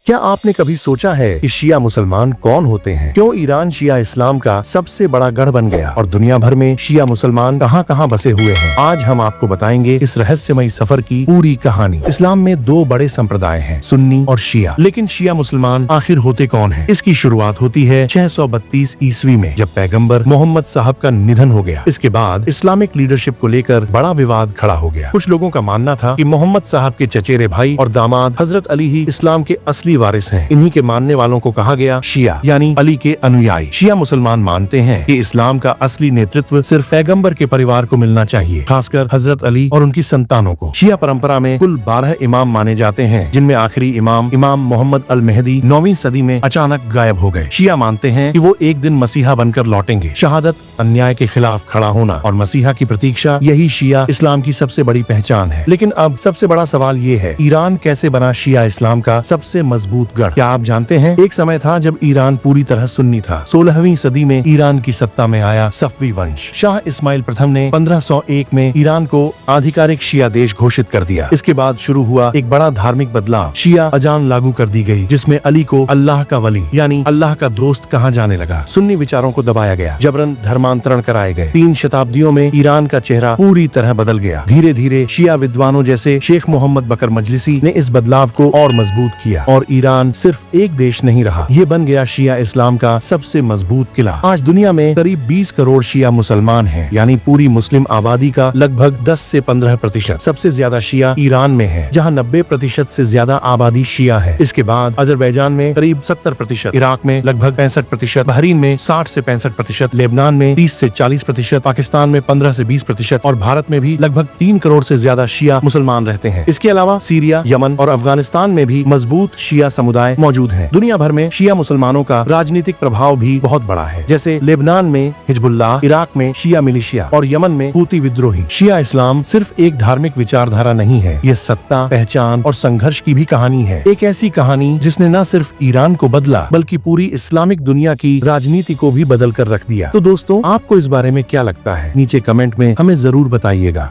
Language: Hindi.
क्या आपने कभी सोचा है कि शिया मुसलमान कौन होते हैं? क्यों ईरान शिया इस्लाम का सबसे बड़ा गढ़ बन गया और दुनिया भर में शिया मुसलमान कहां कहां बसे हुए हैं? आज हम आपको बताएंगे इस रहस्यमयी सफर की पूरी कहानी। इस्लाम में दो बड़े संप्रदाय हैं, सुन्नी और शिया। लेकिन शिया मुसलमान आखिर होते कौन हैं? इसकी शुरुआत होती है 632 ईस्वी में, जब पैगम्बर मोहम्मद साहब का निधन हो गया। इसके बाद इस्लामिक लीडरशिप को लेकर बड़ा विवाद खड़ा हो गया। कुछ लोगों का मानना था कि मोहम्मद साहब के चचेरे भाई और दामाद हजरत अली ही इस्लाम के असली वारिस हैं। इन्हीं के मानने वालों को कहा गया शिया, यानी अली के अनुयायी। शिया मुसलमान मानते हैं कि इस्लाम का असली नेतृत्व सिर्फ पैगंबर के परिवार को मिलना चाहिए, खासकर हजरत अली और उनकी संतानों को। शिया परंपरा में कुल 12 इमाम माने जाते हैं, जिनमें आखिरी इमाम मोहम्मद अल मेहदी 9वीं सदी में अचानक गायब हो गए। शिया मानते हैं कि वो एक दिन मसीहा बनकर लौटेंगे। शहादत, अन्याय के खिलाफ खड़ा होना और मसीहा की प्रतीक्षा, यही शिया इस्लाम की सबसे बड़ी पहचान है। लेकिन अब सबसे बड़ा सवाल ये है, ईरान कैसे बना शिया इस्लाम का सबसे मजबूत गढ़? क्या आप जानते हैं, एक समय था जब ईरान पूरी तरह सुन्नी था। 16वीं सदी में ईरान की सत्ता में आया सफवी वंश। शाह इस्माइल प्रथम ने 1501 में ईरान को आधिकारिक शिया देश घोषित कर दिया। इसके बाद शुरू हुआ एक बड़ा धार्मिक बदलाव। शिया अजान लागू कर दी गई, जिसमें अली को अल्लाह का वली यानी अल्लाह का दोस्त कहा जाने लगा। सुन्नी विचारों को दबाया गया, जबरन धर्मांतरण कराए गए। 3 शताब्दियों में ईरान का चेहरा पूरी तरह बदल गया। धीरे धीरे शिया विद्वानों जैसे शेख मोहम्मद बकर मजलिसी ने इस बदलाव को और मजबूत किया और ईरान सिर्फ एक देश नहीं रहा, ये बन गया शिया इस्लाम का सबसे मजबूत किला। आज दुनिया में करीब 20 करोड़ शिया मुसलमान हैं, यानी पूरी मुस्लिम आबादी का लगभग 10 से 15%। सबसे ज्यादा शिया ईरान में है, जहां 90% से ज्यादा आबादी शिया है। इसके बाद अजरबैजान में करीब 70%, इराक में लगभग 65%, बहरीन में 60 से 65%, लेबनान में 30 से 40%, पाकिस्तान में 15 से 20% और भारत में भी लगभग 3 करोड़ से ज्यादा शिया मुसलमान रहते हैं। इसके अलावा सीरिया, यमन और अफगानिस्तान में भी मजबूत शिया समुदाय मौजूद हैं। दुनिया भर में शिया मुसलमानों का राजनीतिक प्रभाव भी बहुत बड़ा है, जैसे लेबनान में हिजबुल्लाह, इराक में शिया मिलिशिया और यमन में हूती विद्रोही। शिया इस्लाम सिर्फ एक धार्मिक विचारधारा नहीं है, ये सत्ता, पहचान और संघर्ष की भी कहानी है। एक ऐसी कहानी जिसने न सिर्फ ईरान को बदला, बल्कि पूरी इस्लामिक दुनिया की राजनीति को भी बदल कर रख दिया। तो दोस्तों, आपको इस बारे में क्या लगता है? नीचे कमेंट में हमें जरूर बताइएगा।